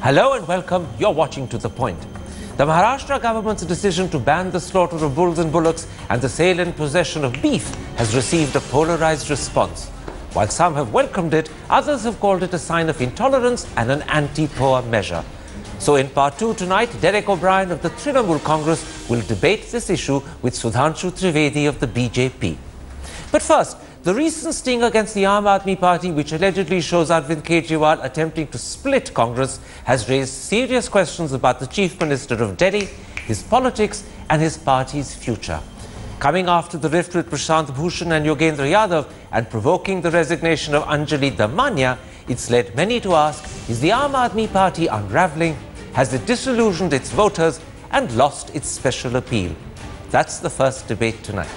Hello and welcome. You're watching To The Point. The Maharashtra government's decision to ban the slaughter of bulls and bullocks and the sale and possession of beef has received a polarized response. While some have welcomed it, others have called it a sign of intolerance and an anti-poor measure. So in part 2 tonight, Derek O'Brien of the Trinamool Congress will debate this issue with Sudhanshu Trivedi of the BJP. But first, the recent sting against the Aam Aadmi Party, which allegedly shows Arvind Kejriwal attempting to split Congress, has raised serious questions about the Chief Minister of Delhi, his politics and his party's future. Coming after the rift with Prashant Bhushan and Yogendra Yadav and provoking the resignation of Anjali Damania, it's led many to ask, is the Aam Aadmi Party unravelling? Has it disillusioned its voters and lost its special appeal? That's the first debate tonight.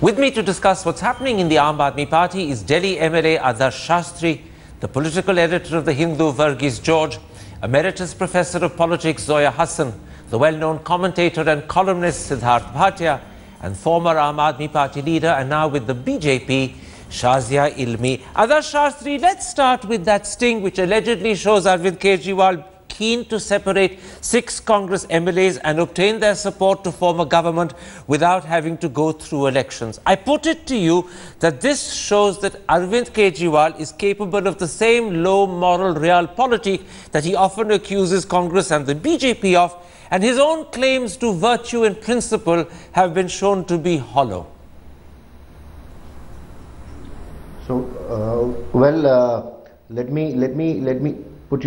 With me to discuss what's happening in the Aam Aadmi Party is Delhi MLA Adarsh Shastri, the political editor of The Hindu Varghese George, Emeritus Professor of Politics Zoya Hassan, the well-known commentator and columnist Siddharth Bhatia, and former Aam Aadmi Party leader and now with the BJP, Shazia Ilmi. Adarsh Shastri, let's start with that sting which allegedly shows Arvind Kejriwal keen to separate 6 Congress MLAs and obtain their support to form a government without having to go through elections. I put it to you that this shows that Arvind Kejriwal is capable of the same low moral realpolitik that he often accuses Congress and the BJP of, and his own claims to virtue and principle have been shown to be hollow. So, let me put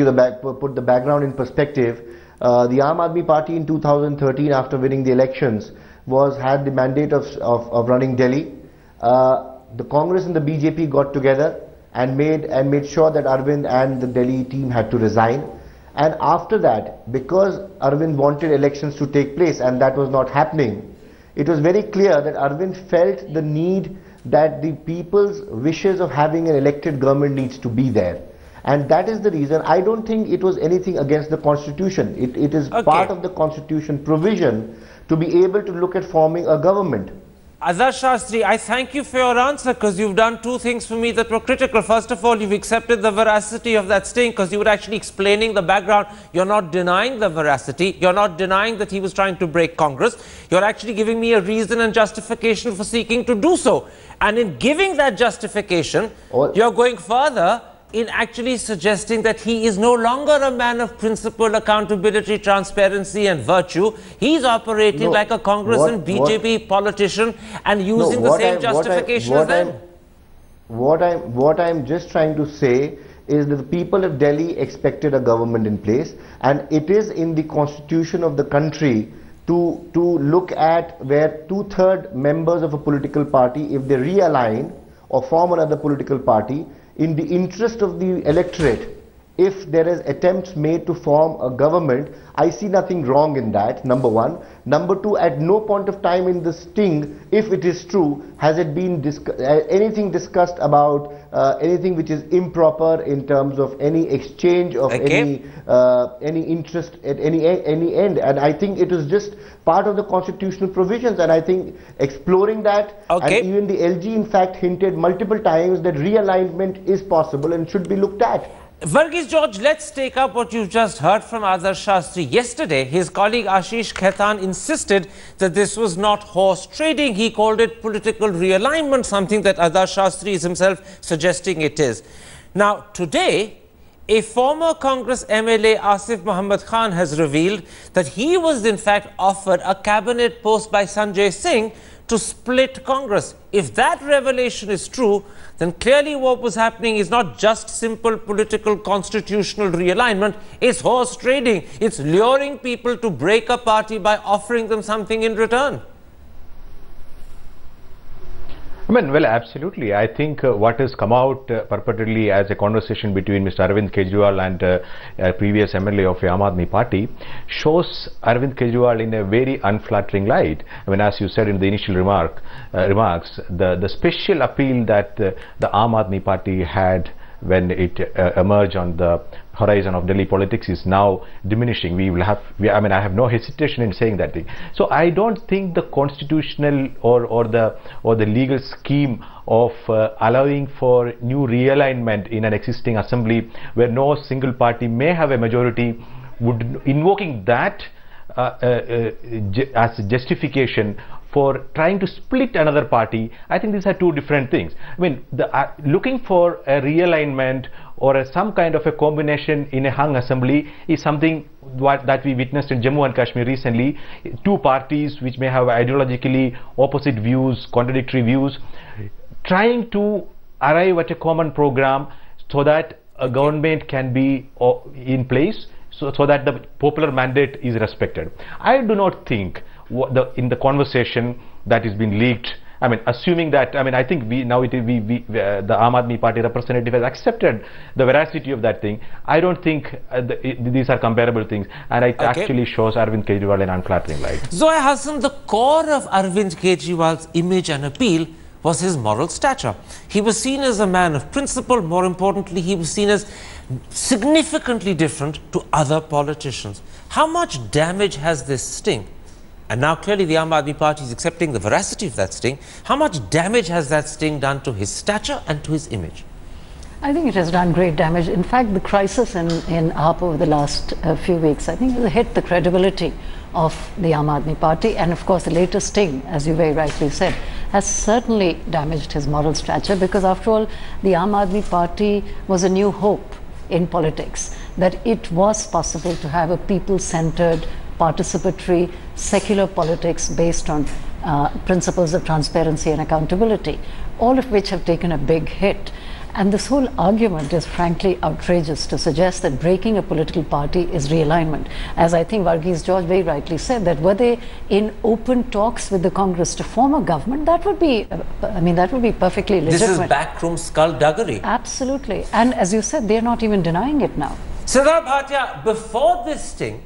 the background in perspective. The Aam Aadmi Party in 2013, after winning the elections, had the mandate of running Delhi. The Congress and the BJP got together and made sure that Arvind and the Delhi team had to resign. And after that, because Arvind wanted elections to take place and that was not happening, it was very clear that Arvind felt the need that the people's wishes of having an elected government needs to be there. And that is the reason. I don't think it was anything against the Constitution. It is part of the Constitution provision to be able to look at forming a government. Adarsh Shastri, I thank you for your answer because you've done 2 things for me that were critical. First of all, you've accepted the veracity of that sting because you were actually explaining the background. You're not denying the veracity. You're not denying that he was trying to break Congress. You're actually giving me a reason and justification for seeking to do so. And in giving that justification, you're going further in actually suggesting that he is no longer a man of principle, accountability, transparency and virtue. He's operating like a Congress and BJP politician and using the same justification as them. What I'm just trying to say is that the people of Delhi expected a government in place, and it is in the constitution of the country to look at where 2/3 members of a political party, if they realign or form another political party, in the interest of the electorate, if there is attempts made to form a government, I see nothing wrong in that, number one. Number two, at no point of time in the sting, if it is true, has it been anything discussed about anything which is improper in terms of any exchange of any interest at any end. And I think it is just part of the constitutional provisions, and I think exploring that, and even the LG in fact hinted multiple times that realignment is possible and should be looked at. Varghese George, let's take up what you've just heard from Adarsh Shastri. Yesterday, his colleague Ashish Khaitan insisted that this was not horse trading. He called it political realignment, something that Adarsh Shastri is himself suggesting it is. Now, today, a former Congress MLA, Asif Muhammad Khan, has revealed that he was in fact offered a cabinet post by Sanjay Singh to split Congress. If that revelation is true, then clearly what was happening is not just simple political constitutional realignment, it's horse trading. It's luring people to break a party by offering them something in return. I mean, well, absolutely. I think what has come out purportedly as a conversation between Mr. Arvind Kejriwal and a previous MLA of the Aam Aadmi Party shows Arvind Kejriwal in a very unflattering light. I mean, as you said in the initial remarks, the special appeal that the Aam Aadmi Party had when it emerged on the horizon of Delhi politics is now diminishing. I mean, I have no hesitation in saying that thing. So I don't think the constitutional or the legal scheme of allowing for new realignment in an existing assembly where no single party may have a majority, would invoking that as justification for trying to split another party. I think these are two different things. I mean, looking for a realignment or some kind of a combination in a hung assembly is something that we witnessed in Jammu and Kashmir recently. Two parties which may have ideologically opposite views, contradictory views, trying to arrive at a common program so that a government can be in place, so that the popular mandate is respected. I do not think in the conversation that has been leaked, I mean, assuming that, I mean, I think the Aam Aadmi Party representative has accepted the veracity of that thing. I don't think these are comparable things, and it actually shows Arvind Kejriwal in unflattering light. Zoya Hasan, the core of Arvind Kejriwal's image and appeal was his moral stature. He was seen as a man of principle. More importantly, he was seen as significantly different to other politicians. How much damage has this sting? And now clearly the Aam Aadmi Party is accepting the veracity of that sting. How much damage has that sting done to his stature and to his image? I think it has done great damage. In fact, the crisis in AAP over the last few weeks, I think, has hit the credibility of the Aam Aadmi Party, and of course the latest sting, as you very rightly said, has certainly damaged his moral stature, because after all, the Aam Aadmi Party was a new hope in politics, that it was possible to have a people-centered, participatory, secular politics based on principles of transparency and accountability, all of which have taken a big hit. And this whole argument is frankly outrageous, to suggest that breaking a political party is realignment. As I think Varghese George very rightly said, that were they in open talks with the Congress to form a government, that would be, I mean, that would be perfectly legitimate. This is backroom skullduggery. Absolutely. And as you said, they're not even denying it now. Siddharth Bhatia, before this sting,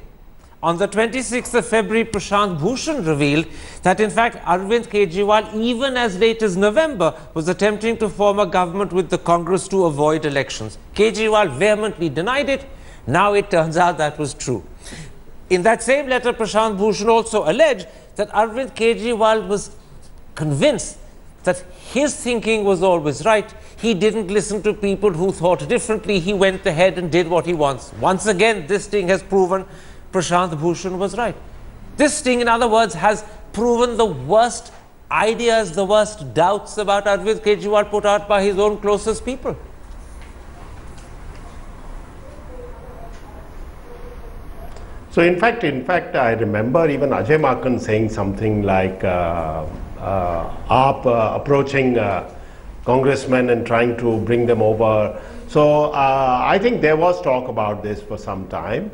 on the 26th of February, Prashant Bhushan revealed that in fact Arvind Kejriwal, even as late as November, was attempting to form a government with the Congress to avoid elections. Kejriwal vehemently denied it. Now it turns out that was true. In that same letter, Prashant Bhushan also alleged that Arvind Kejriwal was convinced that his thinking was always right. He didn't listen to people who thought differently. He went ahead and did what he wants. Once again, this thing has proven Prashant Bhushan was right. This sting, in other words, has proven the worst ideas, the worst doubts about Arvind Kejriwal put out by his own closest people. So in fact, I remember even Ajay Maken saying something like AAP approaching congressmen and trying to bring them over. So I think there was talk about this for some time.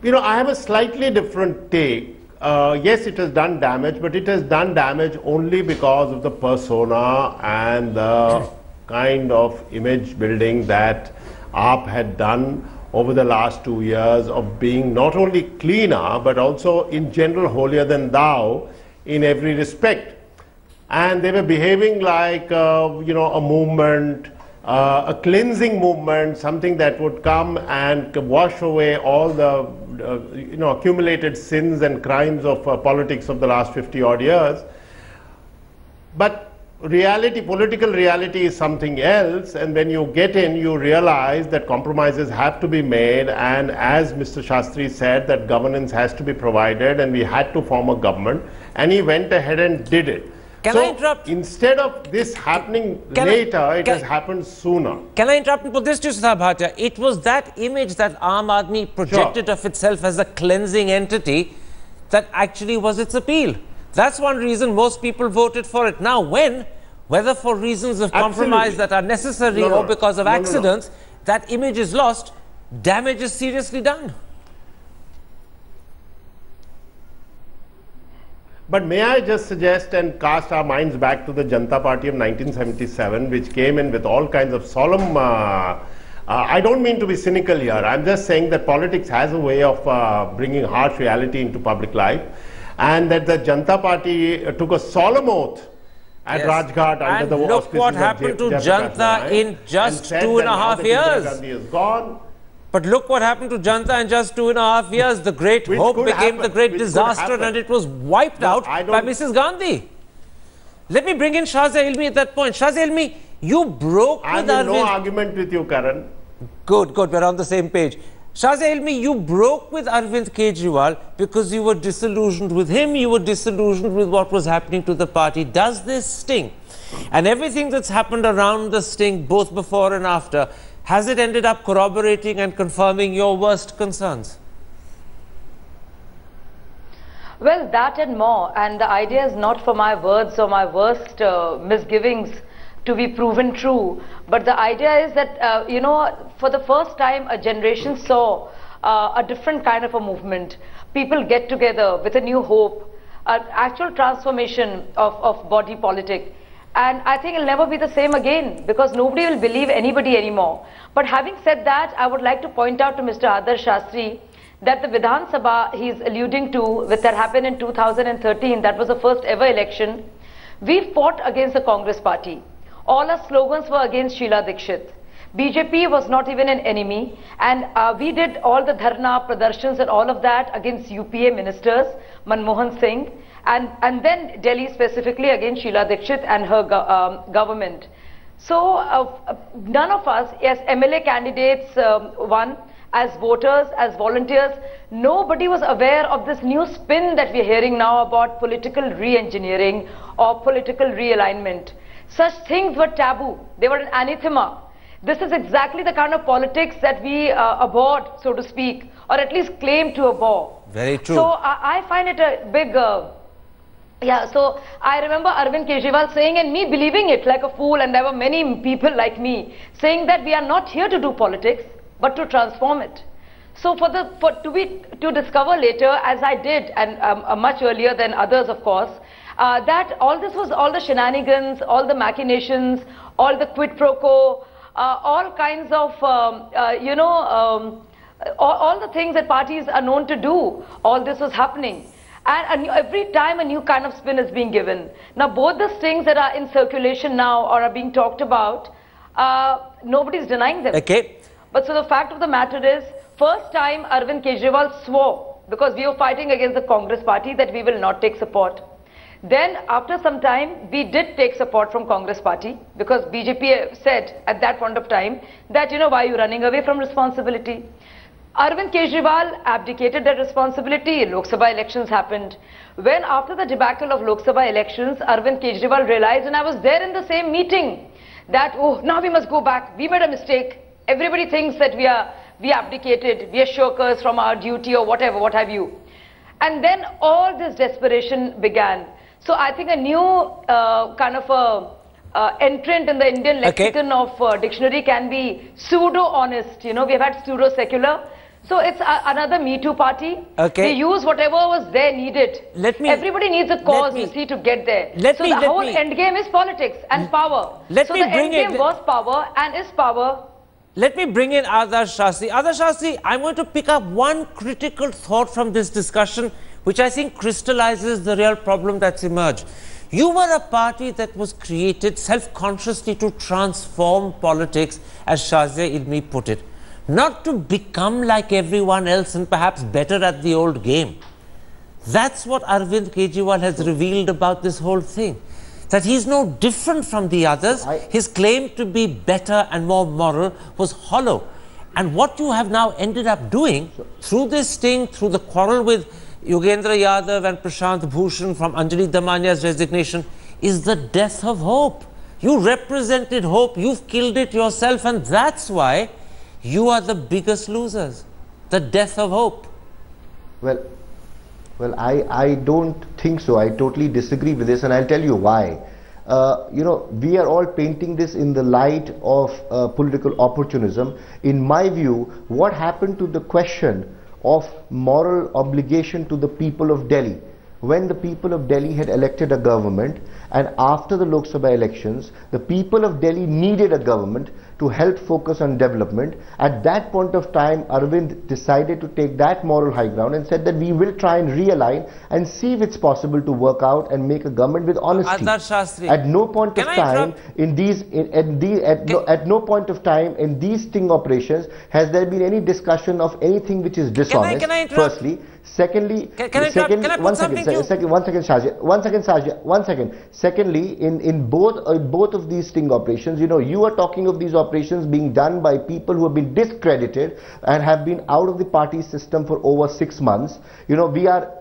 You know, I have a slightly different take. Yes, it has done damage, but it has done damage only because of the persona and the kind of image building that AAP had done over the last 2 years, of being not only cleaner, but also in general holier than thou in every respect. And they were behaving like, you know, a movement, a cleansing movement, something that would come and wash away all the you know, accumulated sins and crimes of politics of the last 50 odd years. But reality, political reality is something else, and when you get in, you realize that compromises have to be made, and as Mr. Shastri said, that governance has to be provided, and we had to form a government, and he went ahead and did it. Can I interrupt? Instead of this happening later, it has happened sooner. Can I interrupt and put this to Siddharth Bhatia? It was that image that Aam Aadmi projected of itself as a cleansing entity that actually was its appeal. That's one reason most people voted for it. Now, whether for reasons of compromise that are necessary or because of accidents, that image is lost, damage is seriously done. But may I just suggest and cast our minds back to the Janata Party of 1977, which came in with all kinds of solemn, I don't mean to be cynical here, I'm just saying that politics has a way of bringing harsh reality into public life, and that the Janata Party took a solemn oath at Rajghat under and the look what happened to Janata in just 2.5 years. Gandhi is gone. But look what happened to Janata in just 2.5 years. The great hope became the great disaster, and it was wiped out by Mrs. Gandhi. Let me bring in Shazia Ilmi at that point. Shazia Ilmi, you broke with Arvind. I'm in no argument with you, Karan. Good, good. We're on the same page. Shazia Ilmi, you broke with Arvind Kejriwal because you were disillusioned with him. You were disillusioned with what was happening to the party. Does this sting? And everything that's happened around the sting, both before and after, has it ended up corroborating and confirming your worst concerns? Well, that and more. And the idea is not for my words or my worst misgivings to be proven true. But the idea is that, you know, for the first time, a generation saw a different kind of a movement. People get together with a new hope, an actual transformation of body politic. And I think it'll never be the same again, because nobody will believe anybody anymore. But having said that, I would like to point out to Mr. Adarsh Shastri that the Vidhan Sabha he's alluding to, that happened in 2013, that was the first ever election. We fought against the Congress party. All our slogans were against Sheila Dikshit. BJP was not even an enemy, and we did all the dharna, pradarshans and all of that against UPA ministers, Manmohan Singh, and then Delhi specifically against Sheila Dikshit and her government. So none of us, as MLA candidates won, as voters, as volunteers, nobody was aware of this new spin that we're hearing now about political re-engineering or political realignment. Such things were taboo. They were an anathema. This is exactly the kind of politics that we abhorred, so to speak, or at least claim to abhor. Very true. So I find it a big... yeah, so I remember Arvind Kejriwal saying, and me believing it like a fool, and there were many people like me, saying that we are not here to do politics, but to transform it. So to discover later, as I did, and much earlier than others, of course, that all this was all the shenanigans, all the machinations, all the quid pro quo, all kinds of, you know, all the things that parties are known to do, all this was happening. And every time a new kind of spin is being given. Now both the stings that are in circulation now or are being talked about, nobody's denying them. Okay. But so the fact of the matter is, first time Arvind Kejriwal swore, because we were fighting against the Congress party, that we will not take support. Then after some time, we did take support from Congress party, because BJP said at that point of time that, you know, why are you running away from responsibility? Arvind Kejriwal abdicated that responsibility. Lok Sabha elections happened. When after the debacle of Lok Sabha elections, Arvind Kejriwal realized, and I was there in the same meeting, that, oh, now we must go back. We made a mistake. Everybody thinks that we abdicated, we are shirkers from our duty or whatever, what have you. And then all this desperation began. So I think a new kind of entrant in the Indian lexicon of dictionary can be pseudo-honest. You know, we've had pseudo-secular. So it's another Me Too party. Okay. They use whatever was there needed. Everybody needs a cause, you see, to get there. So the whole end game is politics and power. So the end game was power and is power. Let me bring in Adarsh Shastri. Adarsh Shastri, I'm going to pick up one critical thought from this discussion, which I think crystallizes the real problem that's emerged. You were a party that was created self-consciously to transform politics, as Shazia Ilmi put it, not to become like everyone else and perhaps better at the old game. That's what Arvind Kejriwal has revealed about this whole thing. That he's no different from the others. His claim to be better and more moral was hollow. And what you have now ended up doing, through this sting, through the quarrel with Yogendra Yadav and Prashant Bhushan from Anjali Damanya's resignation, is the death of hope. You represented hope, you've killed it yourself, and that's why you are the biggest losers. The death of hope. Well, I don't think so. I totally disagree with this, and I'll tell you why. You know, we are all painting this in the light of political opportunism. In my view, what happened to the question of moral obligation to the people of Delhi? When the people of Delhi had elected a government, and after the Lok Sabha elections, the people of Delhi needed a government. to help focus on development. At that point of time, Arvind decided to take that moral high ground and said that we will try and realign and see if it's possible to work out and make a government with honesty. At no point of time in these at no point of time in these sting operations has there been any discussion of anything which is dishonest. Can I interrupt? Firstly. Secondly, Secondly, in both of these sting operations, you know, you are talking of these operations being done by people who have been discredited and have been out of the party system for over 6 months. You know, we are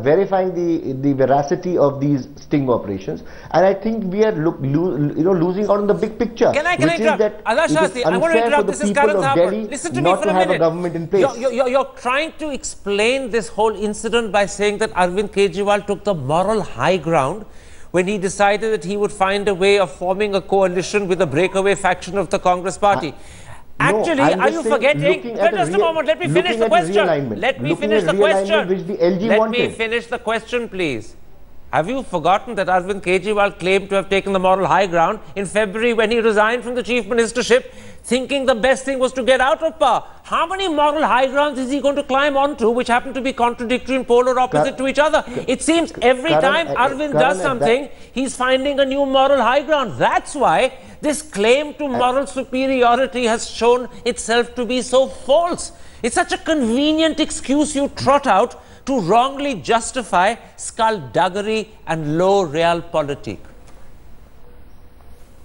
verifying the veracity of these sting operations, and I think we are losing out on the big picture. Can I interrupt? Adar Shastri, I want to interrupt. This is Karan Thapar. Listen to me for a minute. Government in place. You're trying to explain this whole incident by saying that Arvind Kejriwal took the moral high ground when he decided that he would find a way of forming a coalition with a breakaway faction of the Congress party. Actually, are you forgetting? Just a moment, let me finish the question. Let me finish the question. Let me finish the question, please. Have you forgotten that Arvind Kejriwal claimed to have taken the moral high ground in February when he resigned from the chief ministership, thinking the best thing was to get out of power? How many moral high grounds is he going to climb onto, which happen to be contradictory and polar opposite to each other? It seems every time Arvind does something, he's finding a new moral high ground. That's why this claim to moral superiority has shown itself to be so false. It's such a convenient excuse you trot out to wrongly justify skullduggery and low realpolitik.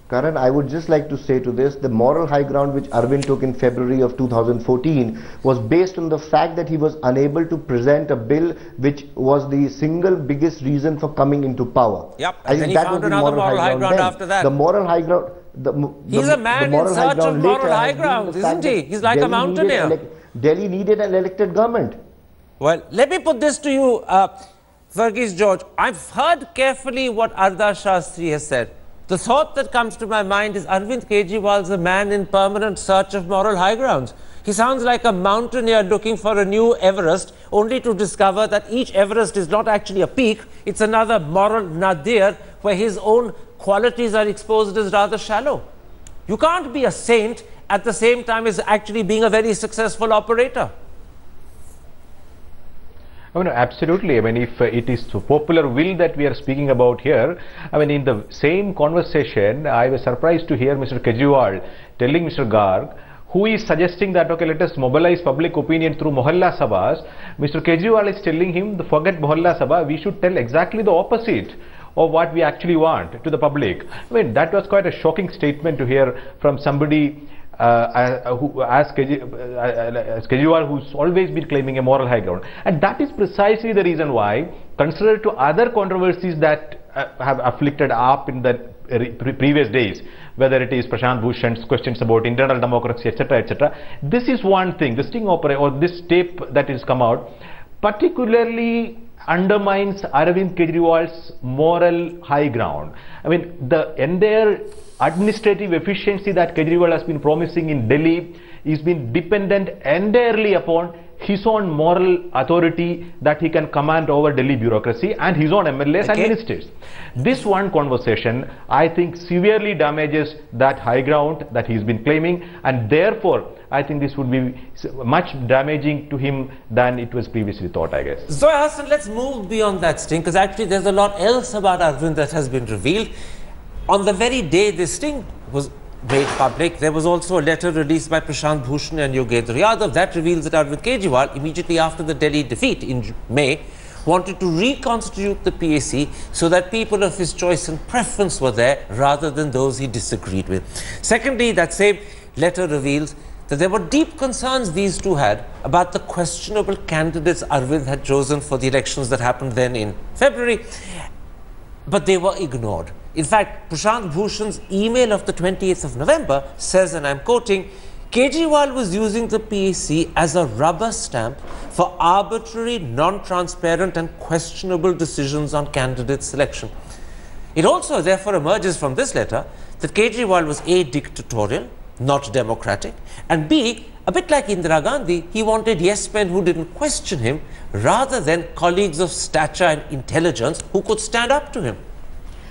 Karan, I would just like to say to this, the moral high ground which Arvind took in February of 2014 was based on the fact that he was unable to present a bill which was the single biggest reason for coming into power. Yep, and then he found another moral high ground after that. The moral high ground... He's a man in search of moral high ground, isn't he? He's like a mountaineer. Delhi needed an elected government. Well, let me put this to you, Verghese George. I've heard carefully what Adar Shastri has said. The thought that comes to my mind is Arvind Kejriwal is a man in permanent search of moral high grounds. He sounds like a mountaineer looking for a new Everest, only to discover that each Everest is not actually a peak, it's another moral nadir where his own qualities are exposed as rather shallow. You can't be a saint at the same time as actually being a very successful operator. Oh, no, absolutely. I mean, if it is the popular will that we are speaking about here, I mean, in the same conversation, I was surprised to hear Mr. Kejriwal telling Mr. Garg, who is suggesting that, okay, let us mobilize public opinion through Mohalla Sabhas. Mr. Kejriwal is telling him, forget Mohalla Sabha, we should tell exactly the opposite of what we actually want to the public. I mean, that was quite a shocking statement to hear from somebody as Kejriwal, who's always been claiming a moral high ground. And that is precisely the reason why, considered to other controversies that have afflicted AAP in the previous days, whether it is Prashant Bhushan's questions about internal democracy, etc., etc., this is one thing, the sting opera or this tape that has come out, particularly undermines Arvind Kejriwal's moral high ground. I mean, the entire administrative efficiency that Kejriwal has been promising in Delhi is been dependent entirely upon his own moral authority that he can command over Delhi bureaucracy and his own MLAs and ministers. This one conversation, I think, severely damages that high ground that he's been claiming, and therefore I think this would be much damaging to him than it was previously thought, I guess. Zoya Hassan, let's move beyond that sting, because actually there's a lot else about Arvind that has been revealed. On the very day this sting was made public, there was also a letter released by Prashant Bhushan and Yogendra Yadav that reveals that Arvind Kejriwal, immediately after the Delhi defeat in May, wanted to reconstitute the PAC so that people of his choice and preference were there rather than those he disagreed with. Secondly, that same letter reveals that there were deep concerns these two had about the questionable candidates Arvind had chosen for the elections that happened then in February, but they were ignored. In fact, Prashant Bhushan's email of the 28th of November says, and I'm quoting, Kejriwal was using the PAC as a rubber stamp for arbitrary, non-transparent and questionable decisions on candidate selection. It also therefore emerges from this letter that Kejriwal was A, dictatorial, not democratic, and B, a bit like Indira Gandhi, he wanted yes men who didn't question him rather than colleagues of stature and intelligence who could stand up to him.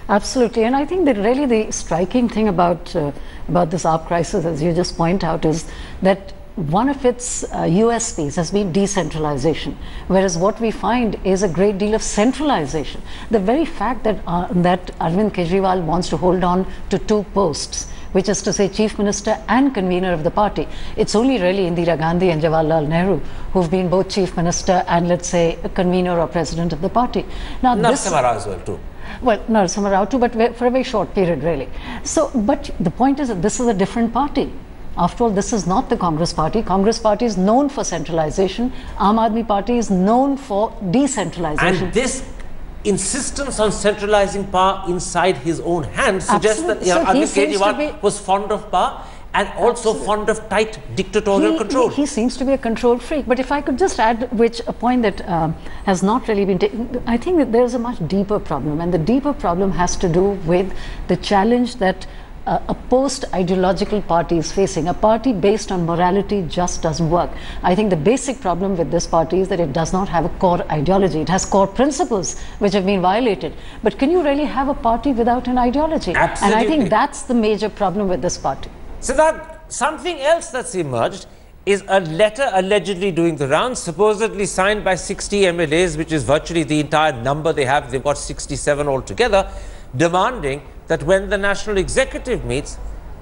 Absolutely, and I think that really the striking thing about this AAP crisis, as you just point out, is that one of its USPs has been decentralization, whereas what we find is a great deal of centralization. The very fact that that Arvind Kejriwal wants to hold on to 2 posts, which is to say Chief Minister and convener of the party. It's only really Indira Gandhi and Jawaharlal Nehru who've been both Chief Minister and, let's say, a convener or president of the party. Now, Narasimha Rao as well too. Well, Narasimha Rao too, but for a very short period really. So, but the point is that this is a different party. After all, this is not the Congress party. Congress party is known for centralization. Aam Aadmi party is known for decentralization. And this insistence on centralizing power inside his own hands suggests that Arvind Kejriwal was fond of power and also fond of tight dictatorial control. He seems to be a control freak. But if I could just add a point that has not really been taken, I think that there's a much deeper problem, and the deeper problem has to do with the challenge that a post-ideological party is facing. A party based on morality just doesn't work. I think the basic problem with this party is that it does not have a core ideology. It has core principles which have been violated. But can you really have a party without an ideology? Absolutely. And I think that's the major problem with this party. So that something else that's emerged is a letter allegedly doing the rounds, supposedly signed by 60 MLAs, which is virtually the entire number they have. They've got 67 altogether, demanding that when the National Executive meets,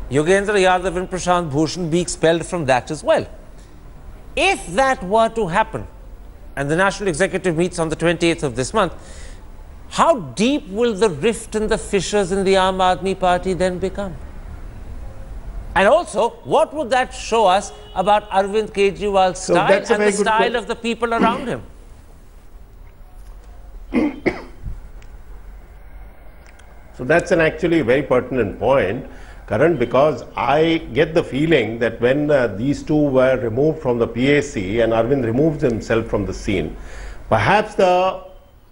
Yogendra Yadav and Prashant Bhushan be expelled from that as well. If that were to happen, and the National Executive meets on the 28th of this month, how deep will the rift and the fissures in the Aam Aadmi Party then become? And also, what would that show us about Arvind Kejriwal's style and the style of the people around him? So that's an actually very pertinent point, Karan, because I get the feeling that when these two were removed from the PAC and Arvind removed himself from the scene, perhaps the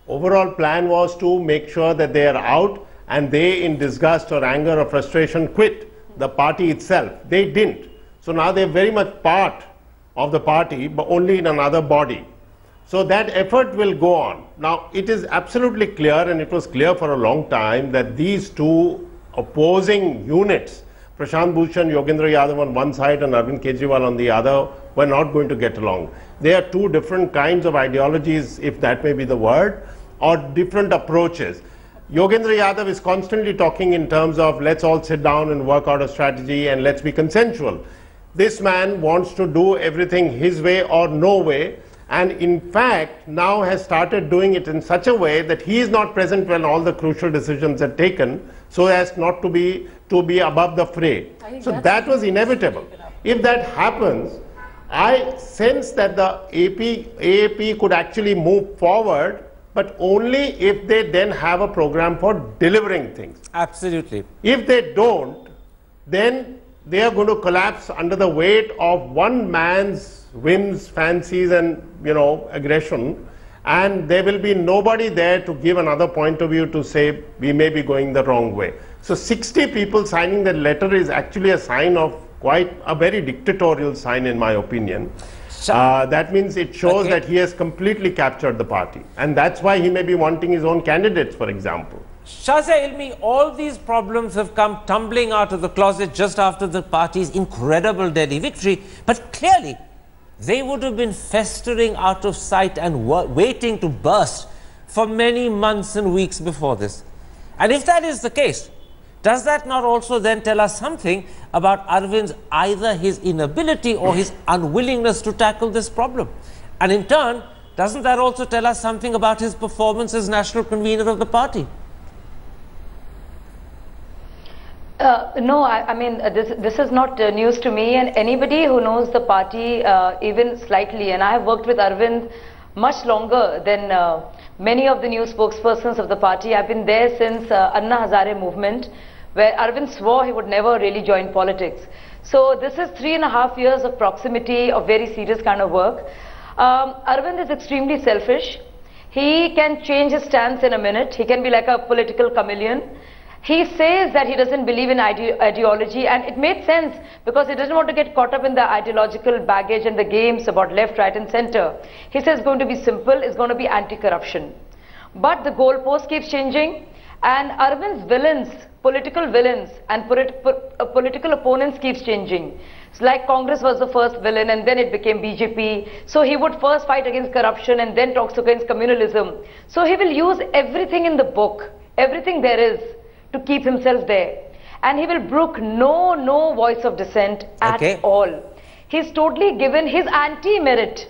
overall plan was to make sure that they are out and they, in disgust or anger or frustration, quit the party itself. They didn't. So now they're very much part of the party, but only in another body. So that effort will go on. Now, it is absolutely clear, and it was clear for a long time, that these two opposing units, Prashant Bhushan, Yogendra Yadav on one side and Arvind Kejriwal on the other, were not going to get along. They are two different kinds of ideologies, if that may be the word, or different approaches. Yogendra Yadav is constantly talking in terms of let's all sit down and work out a strategy and let's be consensual. This man wants to do everything his way or no way, and in fact now has started doing it in such a way that he is not present when all the crucial decisions are taken, so as not to be above the fray. So that was inevitable. If that happens, I sense that the AAP could actually move forward, but only if they then have a program for delivering things. Absolutely. If they don't, then they are going to collapse under the weight of one man's whims, fancies and aggression, and there will be nobody there to give another point of view to say we may be going the wrong way. So 60 people signing that letter is actually a sign of quite a very dictatorial sign, in my opinion. That means it shows that he has completely captured the party, and that's why he may be wanting his own candidates, for example. Shazia Ilmi, all these problems have come tumbling out of the closet just after the party's incredible Delhi victory, but clearly they would have been festering out of sight and waiting to burst for many months and weeks before this. And if that is the case, does that not also then tell us something about Arvind's either his inability or his unwillingness to tackle this problem? And in turn, doesn't that also tell us something about his performance as national convener of the party? No, I mean, this is not news to me, and anybody who knows the party even slightly, and I have worked with Arvind much longer than many of the new spokespersons of the party. I've been there since Anna Hazare movement, where Arvind swore he would never really join politics. So this is 3.5 years of proximity of very serious kind of work. Arvind is extremely selfish. He can change his stance in a minute. He can be like a political chameleon. He says that he doesn't believe in ideology, and it made sense because he doesn't want to get caught up in the ideological baggage and the games about left, right and center. He says it's going to be simple, it's going to be anti-corruption. But the goalpost keeps changing, And Arvind's villains, political villains and political opponents keeps changing. It's like Congress was the first villain and then it became BJP. So he would first fight against corruption and then talks against communalism. So he will use everything in the book, everything there is, to keep himself there. And he will brook no voice of dissent at all. He's totally given his anti-merit,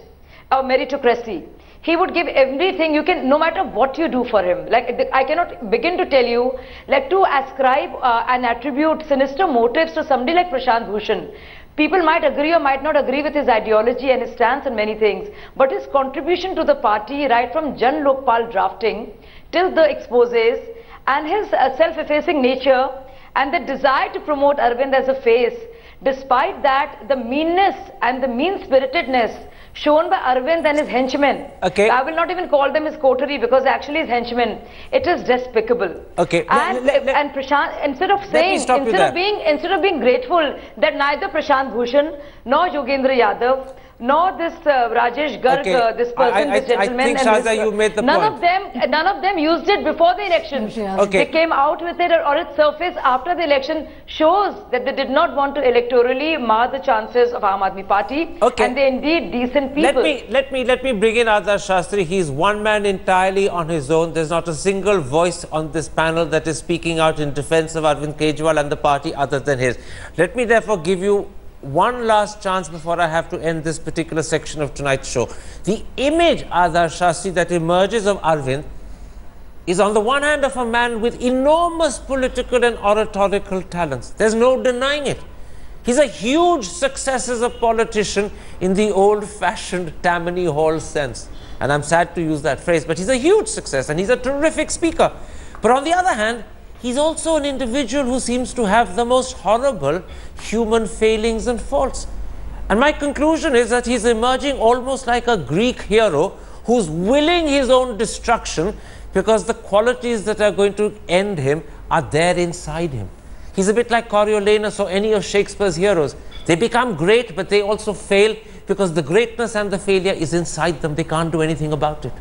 meritocracy. He would give everything you can, no matter what you do for him. Like, I cannot begin to tell you, like, to ascribe and attribute sinister motives to somebody like Prashant Bhushan. People might agree or might not agree with his ideology and his stance on many things, but his contribution to the party, right from Jan Lokpal drafting till the exposés, and his self-effacing nature and the desire to promote Arvind as a face, despite that, the meanness and the mean-spiritedness shown by Arvind and his henchmen. I will not even call them his coterie because actually his henchmen. It is despicable. And Prashant, instead of saying, instead of being grateful that neither Prashant Bhushan nor Yogendra Yadav nor this Rajesh Garg, this person, this gentleman, none of them used it before the election. They came out with it, or its surface after the election shows that they did not want to electorally mar the chances of Aam Aadmi Party, and they indeed decent people. Let me bring in Adarsh Shastri. He's one man entirely on his own. There's not a single voice on this panel that is speaking out in defense of Arvind Kejriwal and the party other than his. Let me therefore give you one last chance before I have to end this particular section of tonight's show. The image, Adarsh Shastri, that emerges of Arvind is on the one hand of a man with enormous political and oratorical talents. There's no denying it. He's a huge success as a politician in the old-fashioned Tammany Hall sense. And I'm sad to use that phrase, but he's a huge success and he's a terrific speaker. But on the other hand, he's also an individual who seems to have the most horrible human failings and faults. And my conclusion is that he's emerging almost like a Greek hero who's willing his own destruction because the qualities that are going to end him are there inside him. He's a bit like Coriolanus or any of Shakespeare's heroes. They become great, but they also fail because the greatness and the failure is inside them. They can't do anything about it.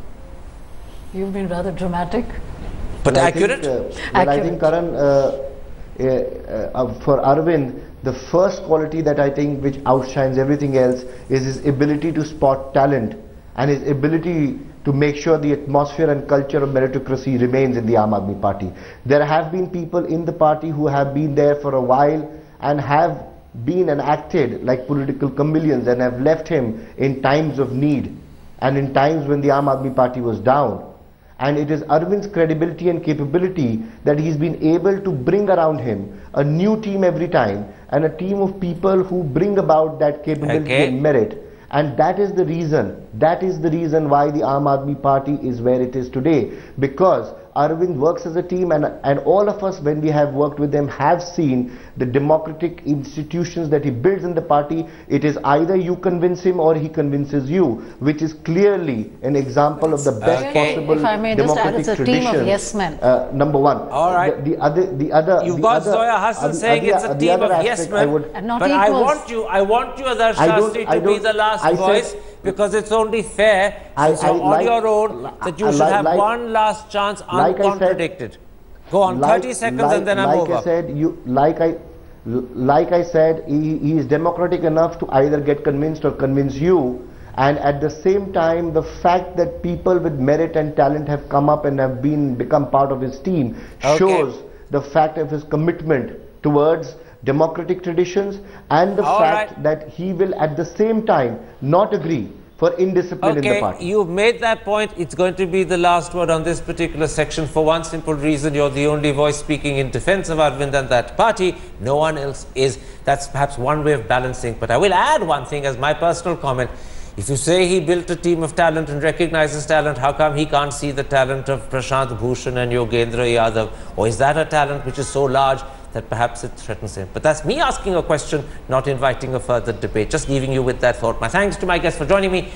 You've been rather dramatic. But accurate? I think, Karan, for Arvind, the first quality that I think which outshines everything else is his ability to spot talent and his ability to make sure the atmosphere and culture of meritocracy remains in the Aam Aadmi Party. There have been people in the party who have been there for a while and have been and acted like political chameleons and have left him in times of need and in times when the Aam Aadmi Party was down. And it is Arvind's credibility and capability that he's been able to bring around him a new team every time and a team of people who bring about that capability and merit. And that is the reason why the Aam Aadmi Party is where it is today, because Arvind works as a team, and all of us, when we have worked with him, have seen the democratic institutions that he builds in the party. It is either you convince him or he convinces you, which is clearly an example of the best possible democratic tradition. Team of yes men. Number one. All right. The other. You've got Zoya Hassan saying it's a team of yes men. But I want you, Adarsh Shastri, to be the last voice. Because it's only fair, since you're on your own, that you should have one last chance uncontradicted. Go on, 30 seconds and then I'm over. Like I said, he is democratic enough to either get convinced or convince you. And at the same time, the fact that people with merit and talent have come up and have become part of his team shows the fact of his commitment towards democratic traditions and the fact that he will at the same time not agree for indiscipline in the party. You've made that point. It's going to be the last word on this particular section for one simple reason. You're the only voice speaking in defense of Arvind and that party. No one else is. That's perhaps one way of balancing. But I will add one thing as my personal comment. If you say he built a team of talent and recognizes talent, how come he can't see the talent of Prashant Bhushan and Yogendra Yadav? Or is that a talent which is so large that perhaps it threatens him? But that's me asking a question, not inviting a further debate. Just leaving you with that thought. My thanks to my guests for joining me.